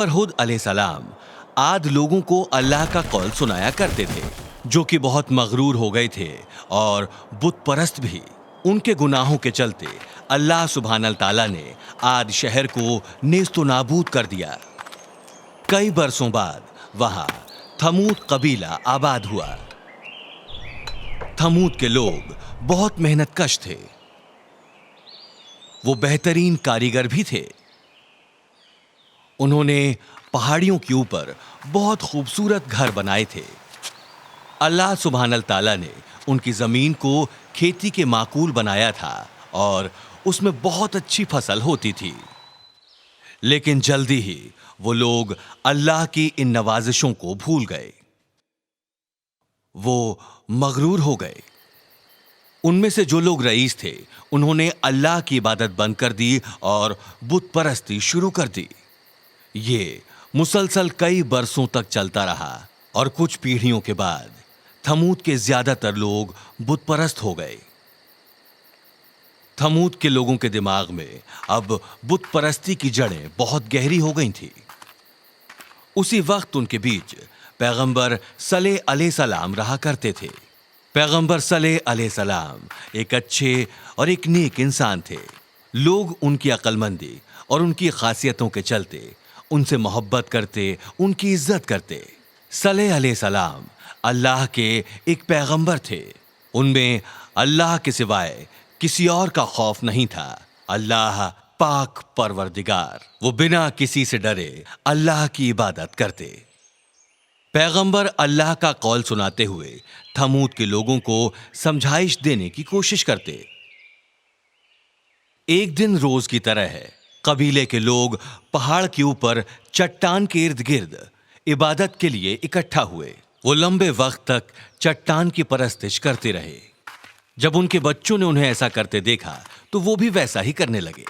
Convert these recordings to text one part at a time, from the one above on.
पर हुद अलैहिस्सलाम आद लोगों को अल्लाह का कौल सुनाया करते थे, जो कि बहुत मगरूर हो गए थे और बुत परस्त भी। उनके गुनाहों के चलते अल्लाह सुब्हानल ताला ने आद शहर को नेस्तो नाबूद कर दिया। कई बरसों बाद वहां थमूद कबीला आबाद हुआ। थमूद के लोग बहुत मेहनतकश थे। वो बेहतरीन कारीगर भी थे। उन्होंने पहाड़ियों के ऊपर बहुत खूबसूरत घर बनाए थे। अल्लाह सुब्हानल ताला ने उनकी जमीन को खेती के माकूल बनाया था और उसमें बहुत अच्छी फसल होती थी। लेकिन जल्दी ही वो लोग अल्लाह की इन नवाजिशों को भूल गए। वो मगरूर हो गए। उनमें से जो लोग रईस थे, उन्होंने अल्लाह की इबादत बंद कर दी और बुत परस्ती शुरू कर दी। ये मुसलसल कई बरसों तक चलता रहा और कुछ पीढ़ियों के बाद थमूद के ज्यादातर लोग बुत परस्त हो गए। थमूद के लोगों के दिमाग में अब बुत परस्ती की जड़ें बहुत गहरी हो गई थी। उसी वक्त उनके बीच पैगंबर सलेह अलैहिस्सलाम रहा करते थे। पैगंबर सलेह अलैहिस्सलाम एक अच्छे और एक नेक इंसान थे। लोग उनकी अक्लमंदी और उनकी खासियतों के चलते उनसे मोहब्बत करते, उनकी इज्जत करते। सलेह अलैहिस्सलाम अल्लाह के एक पैगंबर थे। उनमें अल्लाह के सिवाय किसी और का खौफ नहीं था। अल्लाह पाक परवरदिगार, वो बिना किसी से डरे अल्लाह की इबादत करते। पैगंबर अल्लाह का कौल सुनाते हुए थमूद के लोगों को समझाइश देने की कोशिश करते। एक दिन रोज की तरह है, कबीले के लोग पहाड़ के ऊपर चट्टान के इर्द गिर्द इबादत के लिए इकट्ठा हुए। वो लंबे वक्त तक चट्टान की परस्तिश करते रहे। जब उनके बच्चों ने उन्हें ऐसा करते देखा तो वो भी वैसा ही करने लगे।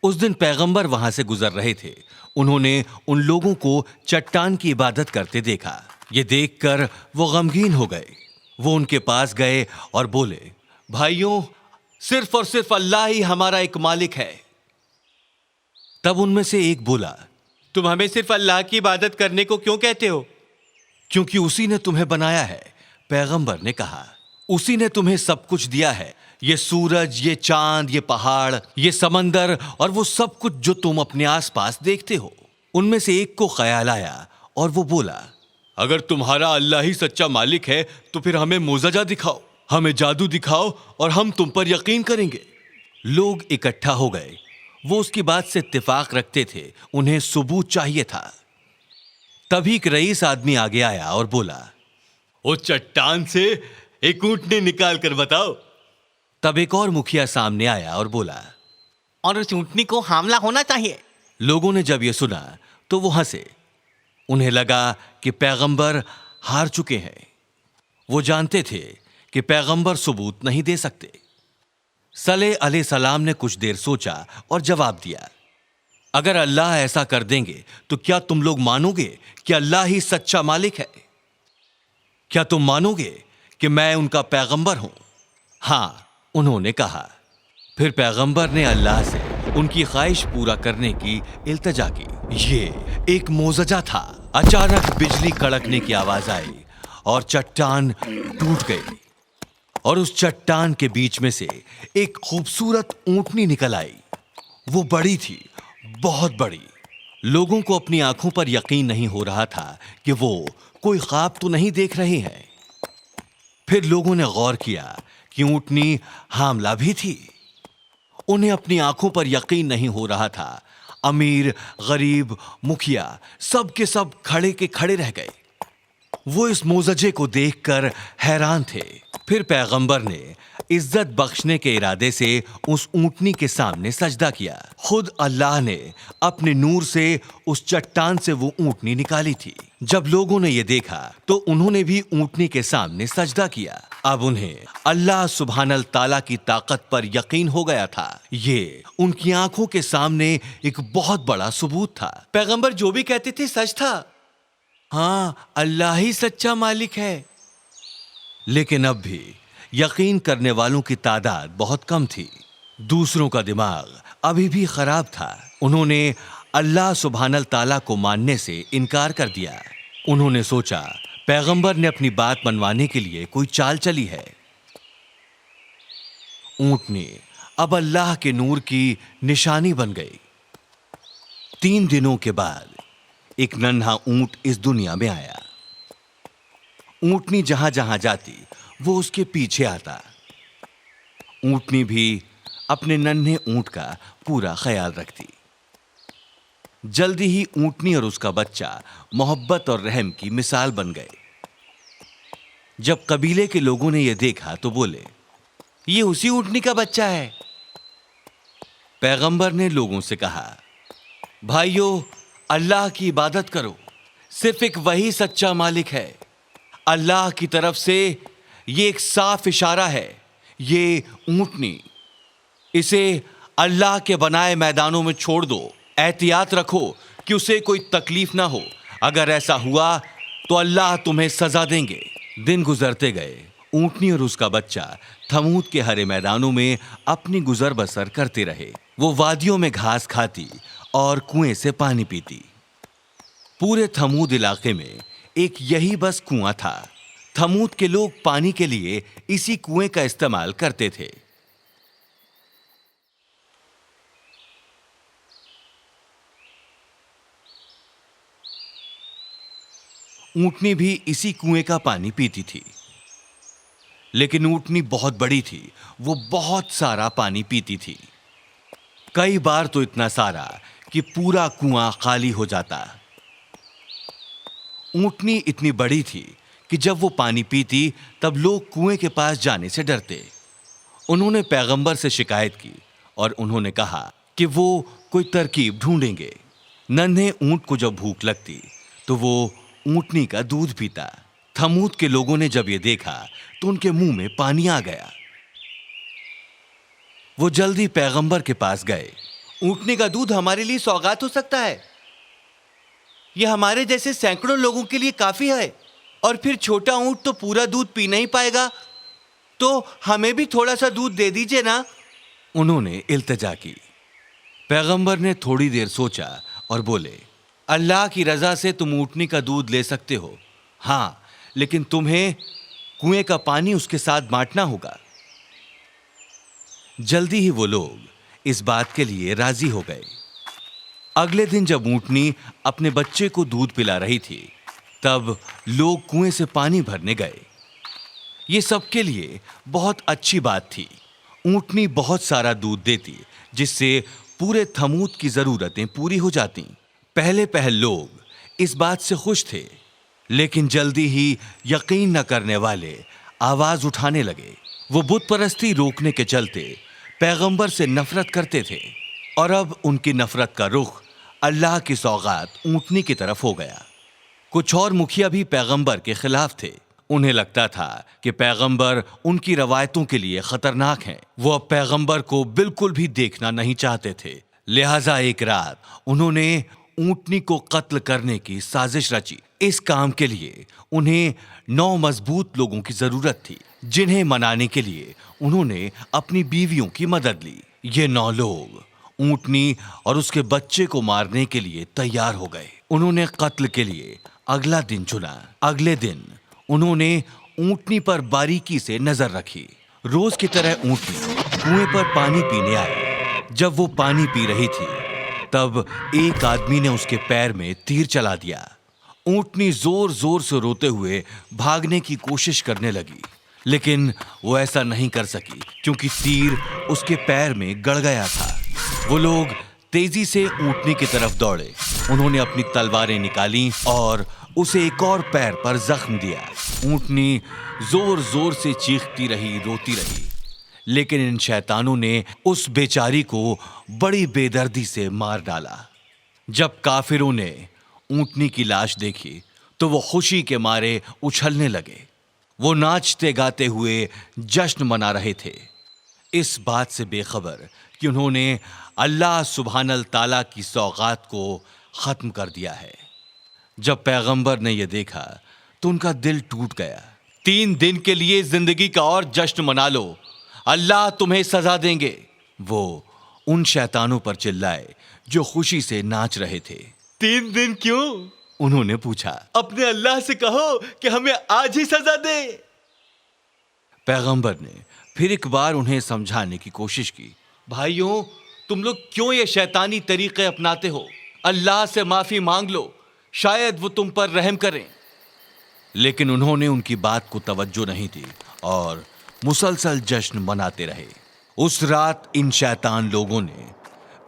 उस दिन पैगंबर वहां से गुजर रहे थे। उन्होंने उन लोगों को चट्टान की इबादत करते देखा। ये देखकर वो गमगीन हो गए। वो उनके पास गए और बोले, भाइयों, सिर्फ और सिर्फ अल्लाह ही हमारा एक मालिक है। तब उनमें से एक बोला, तुम हमें सिर्फ अल्लाह की इबादत करने को क्यों कहते हो? क्योंकि उसी ने तुम्हें बनाया है। पैगंबर ने कहा, उसी ने तुम्हें सब कुछ दिया है, ये सूरज, ये चांद, ये पहाड़, ये समंदर और वो सब कुछ जो तुम अपने आसपास देखते हो। उनमें से एक को ख्याल आया और वो बोला, अगर तुम्हारा अल्लाह ही सच्चा मालिक है तो फिर हमें मोजजा दिखाओ, हमें जादू दिखाओ और हम तुम पर यकीन करेंगे। लोग इकट्ठा हो गए। वो उसकी बात से इत्तेफाक रखते थे। उन्हें सबूत चाहिए था। तभी एक रईस आदमी आगे आया और बोला, ओ चट्टान से एक ऊंटनी निकाल कर बताओ। तब एक और मुखिया सामने आया और बोला, और उस ऊंटनी को हामला होना चाहिए। लोगों ने जब यह सुना तो वो हंसे। उन्हें लगा कि पैगंबर हार चुके हैं। वो जानते थे कि पैगंबर सबूत नहीं दे सकते। सलेह अलैहिस्सलाम ने कुछ देर सोचा और जवाब दिया, अगर अल्लाह ऐसा कर देंगे तो क्या तुम लोग मानोगे कि अल्लाह ही सच्चा मालिक है? क्या तुम मानोगे कि मैं उनका पैगंबर हूं? हां, उन्होंने कहा। फिर पैगंबर ने अल्लाह से उनकी ख्वाहिश पूरा करने की इल्तिजा की। ये एक मोजजा था। अचानक बिजली कड़कने की आवाज आई और चट्टान टूट गई और उस चट्टान के बीच में से एक खूबसूरत ऊंटनी निकल आई। वो बड़ी थी, बहुत बड़ी। लोगों को अपनी आंखों पर यकीन नहीं हो रहा था कि वो कोई ख्वाब तो नहीं देख रहे हैं। फिर लोगों ने गौर किया कि ऊंटनी हामला भी थी। उन्हें अपनी आंखों पर यकीन नहीं हो रहा था। अमीर, गरीब, मुखिया सब के सब खड़े के खड़े रह गए। वो इस मोजजे को देखकर हैरान थे। फिर पैगंबर ने इज्जत बख्शने के इरादे से उस ऊंटनी के सामने सजदा किया। खुद अल्लाह ने अपने नूर से उस चट्टान से वो ऊंटनी निकाली थी। जब लोगों ने ये देखा तो उन्होंने भी ऊंटनी के सामने सजदा किया। अब उन्हें अल्लाह सुब्हानल ताला की ताकत पर यकीन हो गया था। ये उनकी आंखों के सामने एक बहुत बड़ा सबूत था। पैगंबर जो भी कहते थे सच था। हाँ, अल्लाह ही सच्चा मालिक है। लेकिन अब भी यकीन करने वालों की तादाद बहुत कम थी। दूसरों का दिमाग अभी भी खराब था। उन्होंने अल्लाह सुभानल ताला को मानने से इनकार कर दिया। उन्होंने सोचा पैगंबर ने अपनी बात मनवाने के लिए कोई चाल चली है। ऊंटनी अब अल्लाह के नूर की निशानी बन गई। 3 दिनों के बाद एक नन्हा ऊंट इस दुनिया में आया। ऊंटनी जहां जहां जाती वो उसके पीछे आता। ऊंटनी भी अपने नन्हे ऊंट का पूरा ख्याल रखती। जल्दी ही ऊंटनी और उसका बच्चा मोहब्बत और रहम की मिसाल बन गए। जब कबीले के लोगों ने यह देखा तो बोले, ये उसी ऊंटनी का बच्चा है। पैगंबर ने लोगों से कहा, भाइयों, अल्लाह की इबादत करो, सिर्फ एक वही सच्चा मालिक है। अल्लाह की तरफ से ये एक साफ इशारा है। ये ऊंटनी, इसे अल्लाह के बनाए मैदानों में छोड़ दो। एहतियात रखो कि उसे कोई तकलीफ ना हो। अगर ऐसा हुआ तो अल्लाह तुम्हें सजा देंगे। दिन गुजरते गए। ऊंटनी और उसका बच्चा थमूद के हरे मैदानों में अपनी गुजर बसर करते रहे। वो वादियों में घास खाती और कुएं से पानी पीती। पूरे थमूद इलाके में एक यही बस कुआं था। थमूद के लोग पानी के लिए इसी कुएं का इस्तेमाल करते थे। ऊंटनी भी इसी कुएं का पानी पीती थी। लेकिन ऊंटनी बहुत बड़ी थी। वो बहुत सारा पानी पीती थी। कई बार तो इतना सारा कि पूरा कुआं खाली हो जाता। ऊंटनी इतनी बड़ी थी कि जब वो पानी पीती तब लोग कुएं के पास जाने से डरते। उन्होंने पैगंबर से शिकायत की और उन्होंने कहा कि वो कोई तरकीब ढूंढेंगे। नन्हे ऊंट को जब भूख लगती तो वो ऊंटनी का दूध पीता। थमूद के लोगों ने जब ये देखा तो उनके मुंह में पानी आ गया। वो जल्दी पैगंबर के पास गए। ऊंटनी का दूध हमारे लिए सौगात हो सकता है। यह हमारे जैसे सैकड़ों लोगों के लिए काफी है। और फिर छोटा ऊंट तो पूरा दूध पी नहीं पाएगा, तो हमें भी थोड़ा सा दूध दे दीजिए ना। उन्होंने इल्तिजा की। पैगंबर ने थोड़ी देर सोचा और बोले, अल्लाह की रजा से तुम ऊंटनी का दूध ले सकते हो, हाँ, लेकिन तुम्हें कुएं का पानी उसके साथ बांटना होगा। जल्दी ही वो लोग इस बात के लिए राजी हो गए। अगले दिन जब ऊंटनी अपने बच्चे को दूध पिला रही थी तब लोग कुएं से पानी भरने गए। ये सबके लिए बहुत अच्छी बात थी। ऊंटनी बहुत सारा दूध देती जिससे पूरे थमूद की जरूरतें पूरी हो जाती। पहले पहल लोग इस बात से खुश थे, लेकिन जल्दी ही यकीन न करने वाले आवाज उठाने लगे। वो बुत परस्ती रोकने के चलते पैगंबर से नफरत करते थे और अब उनकी नफरत का रुख अल्लाह की सौगात ऊंटनी की तरफ हो गया। कुछ और मुखिया भी पैगंबर के खिलाफ थे। उन्हें लगता था कि पैगंबर उनकी रवायतों के लिए खतरनाक हैं। वो अब पैगंबर को बिल्कुल भी देखना नहीं चाहते थे। लिहाजा एक रात उन्होंने ऊंटनी को कत्ल करने की साजिश रची। इस काम के लिए उन्हें 9 मजबूत लोगों की जरूरत थी, जिन्हें मनाने के लिए उन्होंने अपनी बीवियों की मदद ली। ये 9 लोग ऊंटनी और उसके बच्चे को मारने के लिए तैयार हो गए। उन्होंने कत्ल के लिए अगला दिन चुना। अगले दिन उन्होंने ऊंटनी पर बारीकी से नजर रखी। रोज की तरह ऊंटनी कुएं पर पानी पीने आई। जब वो पानी पी रही थी तब एक आदमी ने उसके पैर में तीर चला दिया। ऊंटनी जोर जोर से रोते हुए भागने की कोशिश करने लगी, लेकिन वो ऐसा नहीं कर सकी क्योंकि तीर उसके पैर में गड़ गया था। वो लोग तेजी से ऊंटनी की तरफ दौड़े। उन्होंने अपनी तलवारें निकाली और उसे एक और पैर पर जख्म दिया। ऊंटनी जोर जोर से चीखती रही, रोती रही, लेकिन इन शैतानों ने उस बेचारी को बड़ी बेदर्दी से मार डाला। जब काफिरों ने ऊंटनी की लाश देखी तो वो खुशी के मारे उछलने लगे। वो नाचते गाते हुए जश्न मना रहे थे, इस बात से बेखबर कि उन्होंने अल्लाह सुब्हानल ताला की सौगात को खत्म कर दिया है। जब पैगंबर ने यह देखा तो उनका दिल टूट गया। 3 दिन के लिए जिंदगी का और जश्न मना लो, अल्लाह तुम्हें सजा देंगे। वो उन शैतानों पर चिल्लाए जो खुशी से नाच रहे थे। 3 दिन क्यों? उन्होंने पूछा। अपने अल्लाह से कहो कि हमें आज ही सजा दे। पैगंबर ने फिर एक बार उन्हें समझाने की कोशिश की। भाइयों, तुम लोग क्यों ये शैतानी तरीके अपनाते हो? अल्लाह से माफी मांग लो, शायद वो तुम पर रहम करें। लेकिन उन्होंने उनकी बात को तवज्जो नहीं दी और मुसलसल जश्न मनाते रहे। उस रात इन शैतान लोगों ने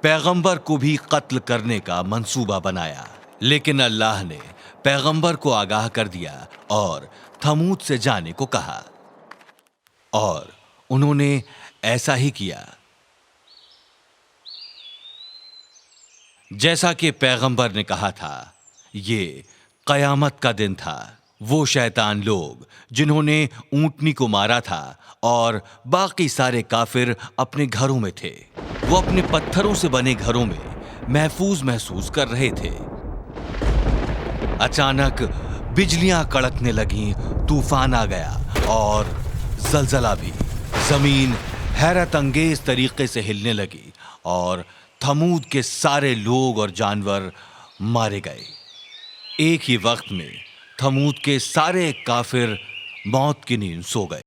पैगंबर को भी कत्ल करने का मंसूबा बनाया, लेकिन अल्लाह ने पैगंबर को आगाह कर दिया और थमूद से जाने को कहा, और उन्होंने ऐसा ही किया। जैसा कि पैगंबर ने कहा था, ये कयामत का दिन था। वो शैतान लोग जिन्होंने ऊंटनी को मारा था और बाकी सारे काफिर अपने घरों में थे, वो अपने पत्थरों से बने घरों में महफूज महसूस कर रहे थे। अचानक बिजलियां कड़कने लगीं, तूफान आ गया और जलजला भी। जमीन हैरत अंगेज तरीके से हिलने लगी और थमूद के सारे लोग और जानवर मारे गए। एक ही वक्त में थमूद के सारे काफिर मौत की नींद सो गए।